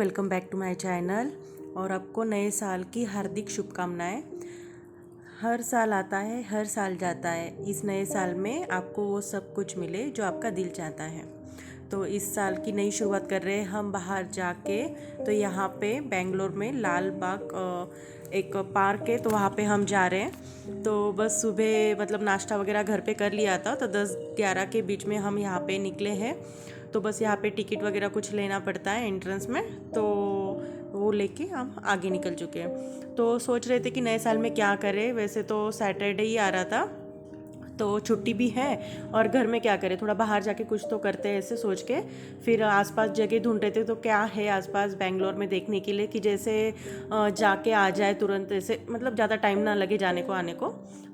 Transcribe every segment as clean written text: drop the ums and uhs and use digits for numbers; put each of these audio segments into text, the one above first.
Welcome back to my channel. और आपको नए साल की हार्दिक शुभकामनाएं। हर साल आता है, हर साल जाता है। इस नए साल में आपको वो सब कुछ मिले जो आपका दिल चाहता है। तो इस साल की नई शुरुआत कर रहे हैं हम बाहर जाके। तो यहाँ पे बेंगलोर में लाल बाग एक पार्क है, तो वहाँ पे हम जा रहे हैं। तो बस सुबह मतलब नाश्ता वगैरह घर पे कर लिया था, तो 10-11 के बीच में हम यहाँ पे निकले हैं। तो बस यहाँ पे टिकट वगैरह कुछ लेना पड़ता है एंट्रेंस में, तो वो लेके हम आगे निकल चुके हैं। तो सोच रहे थे कि नए साल में क्या करें। वैसे तो सैटरडे ही आ रहा था, तो छुट्टी भी है और घर में क्या करें, थोड़ा बाहर जाके कुछ तो करते हैं ऐसे सोच के। फिर आसपास जगह ढूंढ रहे थे, तो क्या है आसपास बेंगलोर में देखने के लिए कि जैसे जाके आ जाए तुरंत, ऐसे मतलब ज़्यादा टाइम ना लगे जाने को आने को।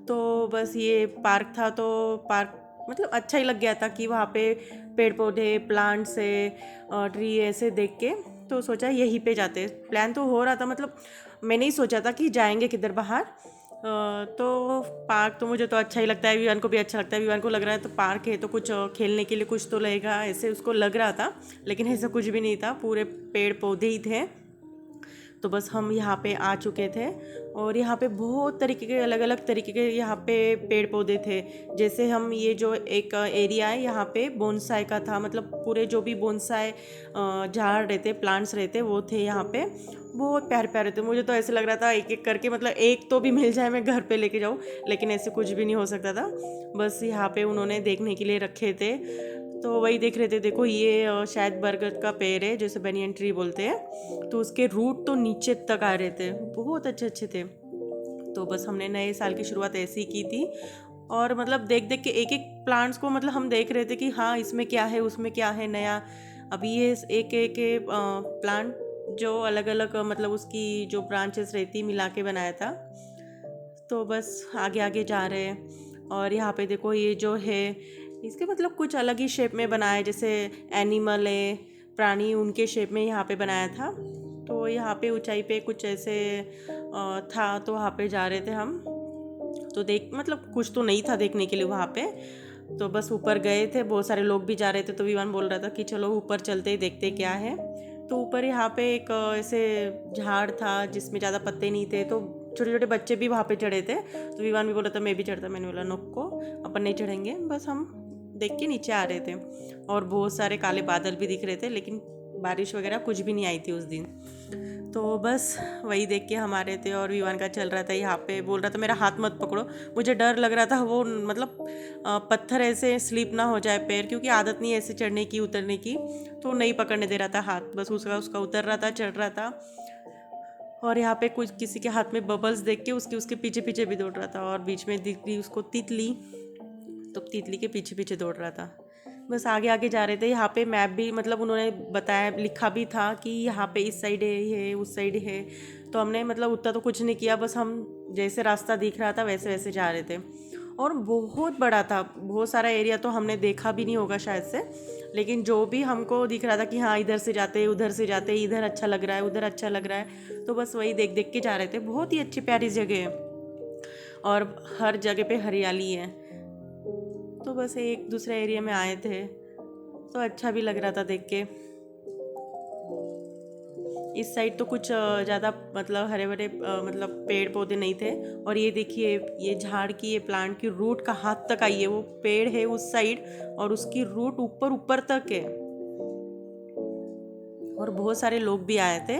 तो बस ये पार्क था, तो पार्क मतलब अच्छा ही लग गया था कि वहाँ पे पेड़ पौधे प्लांट्स है, ट्री ऐसे देख के तो सोचा यहीं पे जाते। प्लान तो हो रहा था, मतलब मैंने ही सोचा था कि जाएंगे किधर बाहर। तो पार्क तो मुझे तो अच्छा ही लगता है, विवान को भी अच्छा लगता है। विवान को लग रहा है तो पार्क है तो कुछ खेलने के लिए कुछ तो लगेगा ऐसे उसको लग रहा था, लेकिन ऐसा कुछ भी नहीं था, पूरे पेड़ पौधे ही थे। तो बस हम यहाँ पे आ चुके थे और यहाँ पे बहुत तरीके के अलग अलग तरीके के यहाँ पे पेड़ पौधे थे। जैसे हम ये जो एक एरिया है यहाँ पे बोनसाई का था, मतलब पूरे जो भी बोनसाई झाड़ रहते प्लांट्स रहते वो थे यहाँ पे। बहुत प्यारे प्यारे थे, मुझे तो ऐसे लग रहा था एक एक करके मतलब एक तो भी मिल जाए मैं घर पे लेके जाऊँ, लेकिन ऐसे कुछ भी नहीं हो सकता था। बस यहाँ पे उन्होंने देखने के लिए रखे थे, तो वही देख रहे थे। देखो ये शायद बरगद का पेड़ है, जैसे बनियन ट्री बोलते हैं। तो उसके रूट तो नीचे तक आ रहे थे, बहुत अच्छे अच्छे थे। तो बस हमने नए साल की शुरुआत ऐसी ही की थी। और मतलब देख देख के एक एक प्लांट्स को मतलब हम देख रहे थे कि हाँ इसमें क्या है उसमें क्या है नया। अभी ये एक एक प्लांट जो अलग अलग मतलब उसकी जो ब्रांचेस रहती मिला के बनाया था। तो बस आगे आगे जा रहे हैं। और यहाँ पे देखो ये जो है इसके मतलब कुछ अलग ही शेप में बनाया है, जैसे एनिमल है प्राणी उनके शेप में यहाँ पे बनाया था। तो यहाँ पे ऊंचाई पे कुछ ऐसे था, तो वहाँ पे जा रहे थे हम। तो देख मतलब कुछ तो नहीं था देखने के लिए वहाँ पे। तो बस ऊपर गए थे, बहुत सारे लोग भी जा रहे थे, तो विवान बोल रहा था कि चलो ऊपर चलते ही देखते क्या है। तो ऊपर यहाँ पे एक ऐसे झाड़ था जिसमें ज़्यादा पत्ते नहीं थे, तो छोटे छोटे बच्चे भी वहाँ पे चढ़े थे। तो विवान भी बोल रहा था मैं भी चढ़ता, मैंने बोला नको अपन नहीं चढ़ेंगे, बस हम देख के नीचे आ रहे थे। और बहुत सारे काले बादल भी दिख रहे थे, लेकिन बारिश वगैरह कुछ भी नहीं आई थी उस दिन। तो बस वही देख के हम आ रहे थे। और विवान का चल रहा था यहाँ पे, बोल रहा था मेरा हाथ मत पकड़ो। मुझे डर लग रहा था वो मतलब पत्थर ऐसे स्लिप ना हो जाए पैर, क्योंकि आदत नहीं है ऐसे चढ़ने की उतरने की। तो नहीं पकड़ने दे रहा था हाथ, बस उसका उसका उतर रहा था चढ़ रहा था। और यहाँ पे कुछ किसी के हाथ में बबल्स देख के उसके उसके पीछे पीछे भी दौड़ रहा था। और बीच में दिख गई उसको तितली, तो तितली के पीछे पीछे दौड़ रहा था। बस आगे आगे जा रहे थे। यहाँ पे मैप भी मतलब उन्होंने बताया लिखा भी था कि यहाँ पे इस साइड है उस साइड है। तो हमने मतलब उतना तो कुछ नहीं किया, बस हम जैसे रास्ता दिख रहा था वैसे वैसे जा रहे थे। और बहुत बड़ा था, बहुत सारा एरिया तो हमने देखा भी नहीं होगा शायद से, लेकिन जो भी हमको दिख रहा था कि हाँ इधर से जाते उधर से जाते, इधर अच्छा लग रहा है उधर अच्छा लग रहा है, तो बस वही देख देख के जा रहे थे। बहुत ही अच्छी प्यारी जगह है और हर जगह पे हरियाली है। तो बस एक दूसरे एरिया में आए थे, तो अच्छा भी लग रहा था देख के। इस साइड तो कुछ ज़्यादा मतलब हरे भरे मतलब पेड़ पौधे नहीं थे। और ये देखिए ये झाड़ की ये प्लांट की रूट का हाथ तक आई है, वो पेड़ है उस साइड और उसकी रूट ऊपर ऊपर तक है। और बहुत सारे लोग भी आए थे,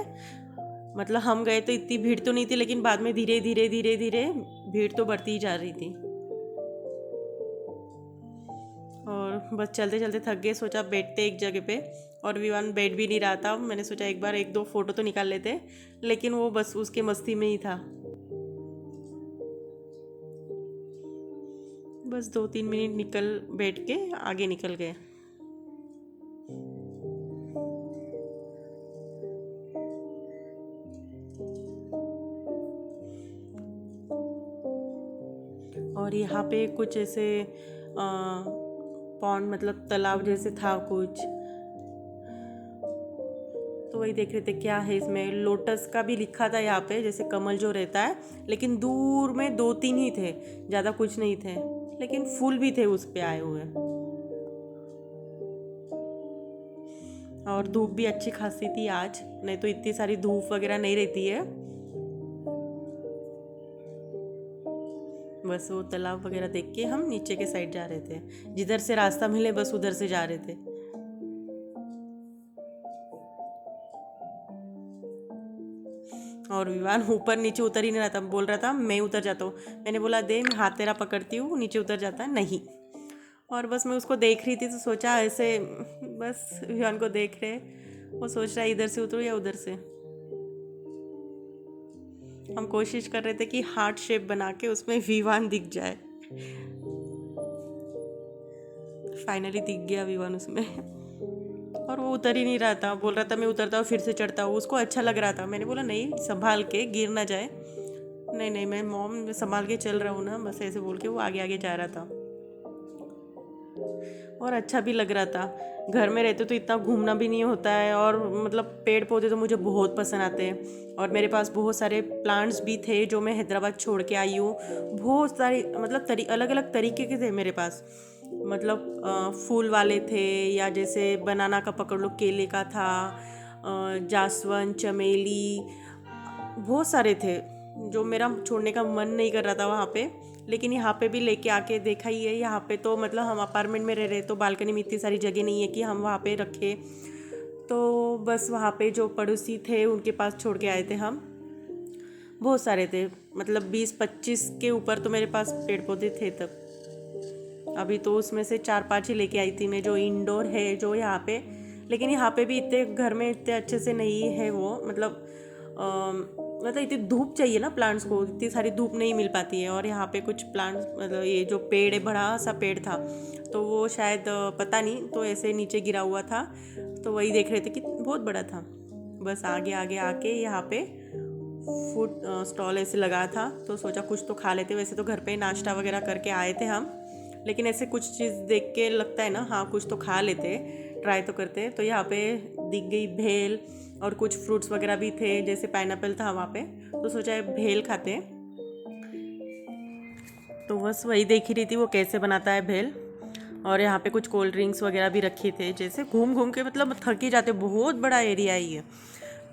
मतलब हम गए तो इतनी भीड़ तो नहीं थी, लेकिन बाद में धीरे धीरे धीरे धीरे भीड़ तो बढ़ती ही जा रही थी। और बस चलते चलते थक गए, सोचा बैठते एक जगह पे। और विवान बैठ भी नहीं रहा था, मैंने सोचा एक बार एक दो फोटो तो निकाल लेते, लेकिन वो बस उसके मस्ती में ही था। बस 2-3 मिनट निकल बैठ के आगे निकल गए। और यहाँ पे कुछ ऐसे पॉन्ड मतलब तालाब जैसे था कुछ, तो वही देख रहे थे क्या है इसमें। लोटस का भी लिखा था यहाँ पे, जैसे कमल जो रहता है, लेकिन दूर में 2-3 ही थे, ज़्यादा कुछ नहीं थे, लेकिन फूल भी थे उस पे आए हुए। और धूप भी अच्छी खासी थी आज, नहीं तो इतनी सारी धूप वगैरह नहीं रहती है। बस वो तालाब वगैरह देख के हम नीचे के साइड जा रहे थे, जिधर से रास्ता मिले बस उधर से जा रहे थे। और विवान ऊपर नीचे उतर ही नहीं रहा था, बोल रहा था मैं उतर जाता हूँ। मैंने बोला दे, मैं हाथ तेरा पकड़ती हूँ, नीचे उतर जाता है नहीं। और बस मैं उसको देख रही थी तो सोचा ऐसे, बस विवान को देख रहे, वो सोच रहा है इधर से उतरो या उधर से। हम कोशिश कर रहे थे कि हार्ट शेप बना के उसमें विवान दिख जाए। फाइनली दिख गया विवान उसमें। और वो उतर ही नहीं रहा था, बोल रहा था मैं उतरता हूँ फिर से चढ़ता हूँ। उसको अच्छा लग रहा था। मैंने बोला नहीं, संभाल के, गिर ना जाए। नहीं नहीं, मैं मॉम संभाल के चल रहा हूँ ना, बस ऐसे बोल के वो आगे आगे जा रहा था। और अच्छा भी लग रहा था। घर में रहते तो इतना घूमना भी नहीं होता है। और मतलब पेड़ पौधे तो मुझे बहुत पसंद आते हैं। और मेरे पास बहुत सारे प्लांट्स भी थे जो मैं हैदराबाद छोड़ के आई हूँ। बहुत सारे मतलब अलग अलग तरीके के थे मेरे पास। मतलब फूल वाले थे, या जैसे बनाना का पकड़ लो, केले का था, जासवन, चमेली, बहुत सारे थे जो मेरा छोड़ने का मन नहीं कर रहा था वहाँ पे। लेकिन यहाँ पे भी लेके आके देखा ही है। यहाँ पे तो मतलब हम अपार्टमेंट में रह रहे, तो बालकनी में इतनी सारी जगह नहीं है कि हम वहाँ पे रखें। तो बस वहाँ पे जो पड़ोसी थे उनके पास छोड़ के आए थे हम। बहुत सारे थे, मतलब 20-25 के ऊपर तो मेरे पास पेड़ पौधे थे तब। अभी तो उसमें से 4-5 ही लेके आई थी मैं, जो इंडोर है जो यहाँ पे। लेकिन यहाँ पे भी इतने घर में इतने अच्छे से नहीं है वो, मतलब इतनी धूप चाहिए ना प्लांट्स को, इतनी सारी धूप नहीं मिल पाती है। और यहाँ पे कुछ प्लांट्स, मतलब ये जो पेड़ है, बड़ा सा पेड़ था, तो वो शायद पता नहीं, तो ऐसे नीचे गिरा हुआ था, तो वही देख रहे थे कि बहुत बड़ा था। बस आगे आगे आके यहाँ पे फूड स्टॉल ऐसे लगा था, तो सोचा कुछ तो खा लेते। वैसे तो घर पे नाश्ता वगैरह करके आए थे हम, लेकिन ऐसे कुछ चीज़ देख के लगता है ना, हाँ कुछ तो खा लेते, ट्राई तो करते। तो यहाँ पे दिख गई भेल, और कुछ फ्रूट्स वगैरह भी थे, जैसे पाइनएप्पल था वहाँ पे, तो सोचा भेल खाते हैं। तो बस वही देख ही रही थी वो कैसे बनाता है भेल। और यहाँ पे कुछ कोल्ड ड्रिंक्स वगैरह भी रखी थे। जैसे घूम घूम के मतलब थक ही जाते, बहुत बड़ा एरिया ही है।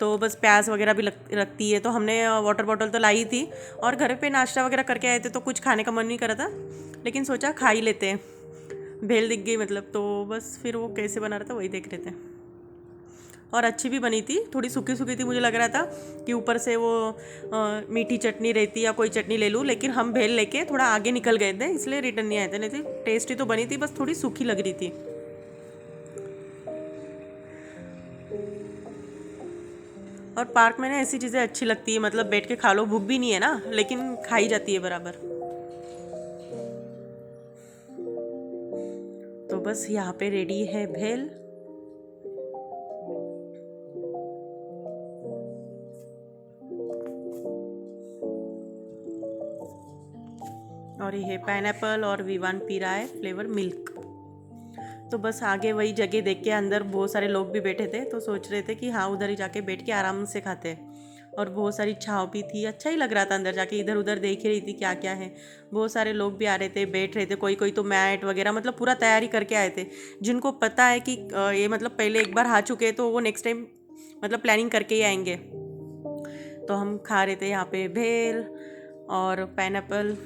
तो बस प्याज वगैरह भी रखती है, तो हमने वाटर बॉटल तो लाई थी। और घर पे नाश्ता वगैरह करके आए थे, तो कुछ खाने का मन नहीं कर रहा था, लेकिन सोचा खा ही लेते हैं। भेल दिख गई मतलब, तो बस फिर वो कैसे बना रहा था वही देख रहे थे। और अच्छी भी बनी थी, थोड़ी सूखी सूखी थी। मुझे लग रहा था कि ऊपर से वो मीठी चटनी रहती या कोई चटनी ले लूँ, लेकिन हम भेल लेके थोड़ा आगे निकल गए थे, इसलिए रिटर्न नहीं आए थे। नहीं थी टेस्टी तो बनी थी, बस थोड़ी सूखी लग रही थी। और पार्क में ना ऐसी चीज़ें अच्छी लगती है, मतलब बैठ के खा लो, भूख भी नहीं है ना, लेकिन खाई जाती है बराबर। तो बस यहाँ पे रेडी है भेल। और ये है पाइनएप्पल, और विवान पी रहा है फ्लेवर मिल्क। तो बस आगे वही जगह देख के, अंदर बहुत सारे लोग भी बैठे थे, तो सोच रहे थे कि हाँ उधर ही जाके बैठ के आराम से खाते हैं। और बहुत सारी छाँव भी थी, अच्छा ही लग रहा था। अंदर जाके इधर उधर देख ही रही थी क्या क्या है। बहुत सारे लोग भी आ रहे थे, बैठ रहे थे, कोई कोई तो मैट वगैरह मतलब पूरा तैयारी करके आए थे। जिनको पता है कि ये मतलब पहले एक बार आ चुके हैं, तो वो नेक्स्ट टाइम मतलब प्लानिंग करके ही आएंगे। तो हम खा रहे थे यहाँ पे भेल और पाइनएप्पल।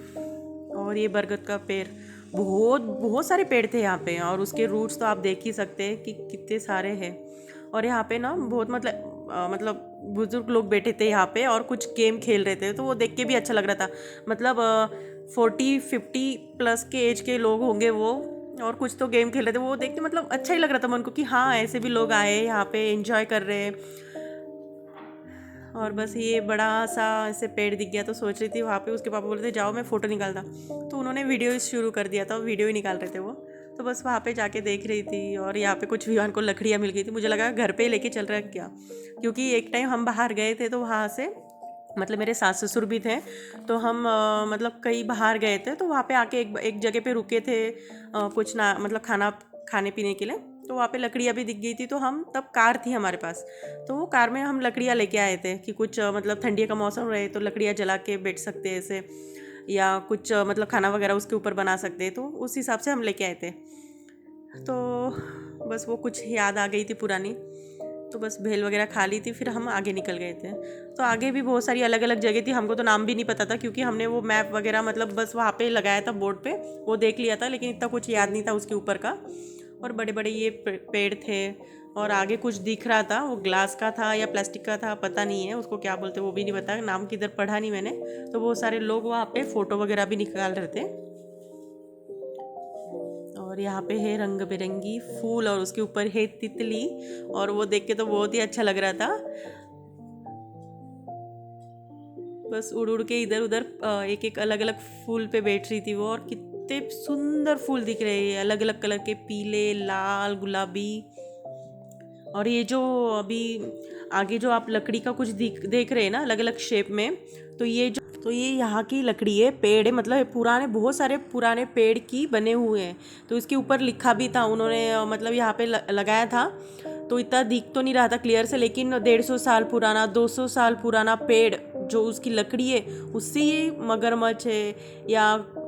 और ये बरगद का पेड़, बहुत बहुत सारे पेड़ थे यहाँ पे, और उसके रूट्स तो आप देख ही सकते हैं कि कितने सारे हैं। और यहाँ पे ना बहुत मतलब बुजुर्ग लोग बैठे थे यहाँ पे, और कुछ गेम खेल रहे थे, तो वो देख के भी अच्छा लग रहा था। मतलब 40-50 प्लस के एज के लोग होंगे वो, और कुछ तो गेम खेल रहे थे। वो देख के मतलब अच्छा ही लग रहा था मन को कि हाँ ऐसे भी लोग आए यहाँ पे एंजॉय कर रहे हैं। और बस ये बड़ा सा ऐसे पेड़ दिख गया, तो सोच रही थी वहाँ पे, उसके पापा बोलते थे जाओ मैं फ़ोटो निकालता, तो उन्होंने वीडियो शुरू कर दिया था, वीडियो ही निकाल रहे थे वो। तो बस वहाँ पे जाके देख रही थी। और यहाँ पे कुछ विवान को लकड़ियाँ मिल गई थी, मुझे लगा घर पे ही लेके चल रहा है क्या, क्योंकि एक टाइम हम बाहर गए थे, तो वहाँ से मतलब मेरे सास ससुर भी थे, तो हम मतलब कहीं बाहर गए थे, तो वहाँ पे आके एक जगह पे रुके थे, कुछ ना मतलब खाना खाने पीने के लिए। तो वहाँ पे लकड़ियाँ भी दिख गई थी, तो हम तब कार थी हमारे पास, तो वो कार में हम लकड़ियाँ लेके आए थे कि कुछ मतलब ठंडी का मौसम रहे तो लकड़ियाँ जला के बैठ सकते हैं ऐसे, या कुछ मतलब खाना वगैरह उसके ऊपर बना सकते हैं, तो उस हिसाब से हम लेके आए थे। तो बस वो कुछ याद आ गई थी पुरानी, तो बस भेल वगैरह खा ली थी, फिर हम आगे निकल गए थे। तो आगे भी बहुत सारी अलग अलग जगह थी, हमको तो नाम भी नहीं पता था क्योंकि हमने वो मैप वगैरह मतलब बस वहाँ पे लगाया था बोर्ड पे, वो देख लिया था, लेकिन इतना कुछ याद नहीं था उसके ऊपर का। और बड़े बड़े ये पेड़ थे, और आगे कुछ दिख रहा था, वो ग्लास का था या प्लास्टिक का था, पता नहीं है उसको क्या बोलते, वो भी नहीं पता, नाम किधर पढ़ा नहीं मैंने। तो बहुत सारे लोग वहाँ पे फ़ोटो वगैरह भी निकाल रहे थे। और यहाँ पे है रंग बिरंगी फूल, और उसके ऊपर है तितली, और वो देख के तो बहुत ही अच्छा लग रहा था। बस उड़ उड़ के इधर उधर एक एक अलग अलग फूल पे बैठ रही थी वो, और कितने सुंदर फूल दिख रहे हैं, अलग अलग कलर के, पीले, लाल, गुलाबी। और ये जो अभी आगे जो आप लकड़ी का कुछ देख रहे हैं ना अलग अलग शेप में, तो ये यहाँ की लकड़ी है, पेड़ है, मतलब पुराने, बहुत सारे पुराने पेड़ की बने हुए हैं। तो इसके ऊपर लिखा भी था उन्होंने, मतलब यहाँ पे लगाया था, तो इतना दिख तो नहीं रहा था क्लियर से, लेकिन 150 साल पुराना, 200 साल पुराना पेड़ जो उसकी लकड़ी है, उससे ये मगरमच्छ है या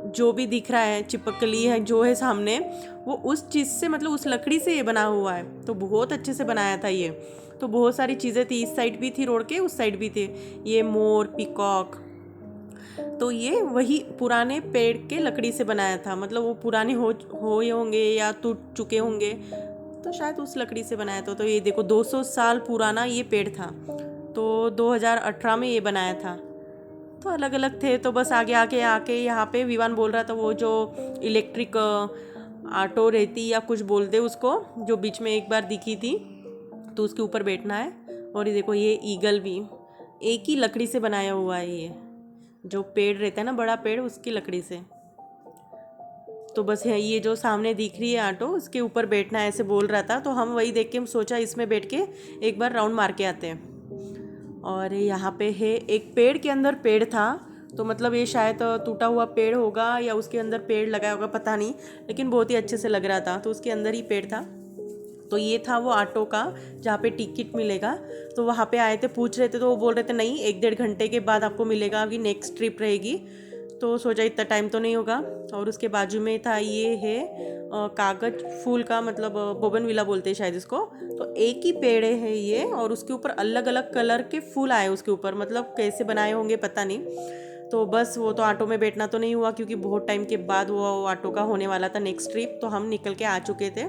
जो भी दिख रहा है, चिपकली है जो है सामने, वो उस चीज़ से, मतलब उस लकड़ी से ये बना हुआ है। तो बहुत अच्छे से बनाया था ये। तो बहुत सारी चीज़ें थी, इस साइड भी थी रोड के, उस साइड भी थे, ये मोर, पीकॉक। तो ये वही पुराने पेड़ के लकड़ी से बनाया था, मतलब वो पुराने हो होंगे या टूट चुके होंगे, तो शायद उस लकड़ी से बनाया था। तो ये देखो 200 साल पुराना ये पेड़ था, तो 2018 में ये बनाया था। तो अलग अलग थे। तो बस आगे आके आके यहाँ पे विवान बोल रहा था, वो जो इलेक्ट्रिक ऑटो रहती या कुछ बोलते उसको, जो बीच में एक बार दिखी थी, तो उसके ऊपर बैठना है। और ये देखो ये ईगल भी एक ही लकड़ी से बनाया हुआ है, ये जो पेड़ रहता है ना, बड़ा पेड़, उसकी लकड़ी से। तो बस ये जो सामने दिख रही है ऑटो, उसके ऊपर बैठना है ऐसे बोल रहा था। तो हम वही देख के हम सोचा इसमें बैठ के एक बार राउंड मार के आते हैं। और यहाँ पे है एक पेड़ के अंदर पेड़ था, तो मतलब ये शायद टूटा हुआ पेड़ होगा या उसके अंदर पेड़ लगाया होगा, पता नहीं, लेकिन बहुत ही अच्छे से लग रहा था। तो उसके अंदर ही पेड़ था। तो ये था वो ऑटो का जहाँ पे टिकट मिलेगा। तो वहाँ पे आए थे, पूछ रहे थे, तो वो बोल रहे थे नहीं 1-1.5 घंटे के बाद आपको मिलेगा, अभी नेक्स्ट ट्रिप रहेगी। तो सोचा इतना टाइम तो नहीं होगा। और उसके बाजू में था, ये है कागज फूल का, मतलब बोगन विला बोलते हैं शायद इसको। तो एक ही पेड़ है ये, और उसके ऊपर अलग अलग कलर के फूल आए उसके ऊपर, मतलब कैसे बनाए होंगे पता नहीं। तो बस वो तो ऑटो में बैठना तो नहीं हुआ, क्योंकि बहुत टाइम के बाद वो ऑटो का होने वाला था नेक्स्ट ट्रिप, तो हम निकल के आ चुके थे।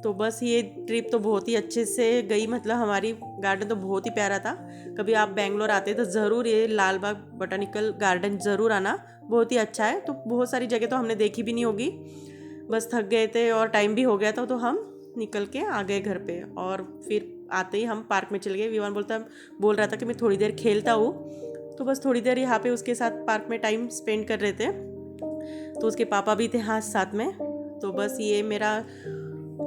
तो बस ये ट्रिप तो बहुत ही अच्छे से गई, मतलब हमारी गार्डन तो बहुत ही प्यारा था। कभी आप बेंगलोर आते तो ज़रूर ये लाल बाग बोटानिकल गार्डन ज़रूर आना, बहुत ही अच्छा है। तो बहुत सारी जगह तो हमने देखी भी नहीं होगी, बस थक गए थे और टाइम भी हो गया था, तो हम निकल के आ गए घर पे। और फिर आते ही हम पार्क में चले गए। विवान बोल रहा था कि मैं थोड़ी देर खेलता हूँ, तो बस थोड़ी देर यहाँ पे उसके साथ पार्क में टाइम स्पेंड कर रहे थे। तो उसके पापा भी थे हाँ साथ में। तो बस ये मेरा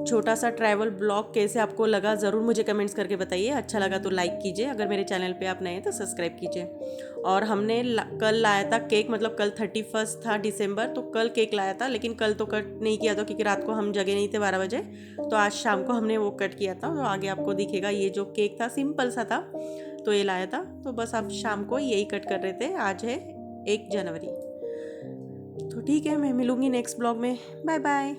छोटा सा ट्रैवल ब्लॉग कैसे आपको लगा, ज़रूर मुझे कमेंट्स करके बताइए। अच्छा लगा तो लाइक कीजिए, अगर मेरे चैनल पे आप नए हैं तो सब्सक्राइब कीजिए। और हमने कल लाया था केक, मतलब कल 31 था दिसंबर, तो कल केक लाया था, लेकिन कल तो कट नहीं किया था क्योंकि रात को हम जगे नहीं थे 12 बजे। तो आज शाम को हमने वो कट किया था, तो आगे आपको दिखेगा। ये जो केक था सिंपल सा था, तो ये लाया था। तो बस आप शाम को यही कट कर रहे थे। आज है 1 जनवरी। तो ठीक है, मैं मिलूँगी नेक्स्ट ब्लॉग में। Bye bye.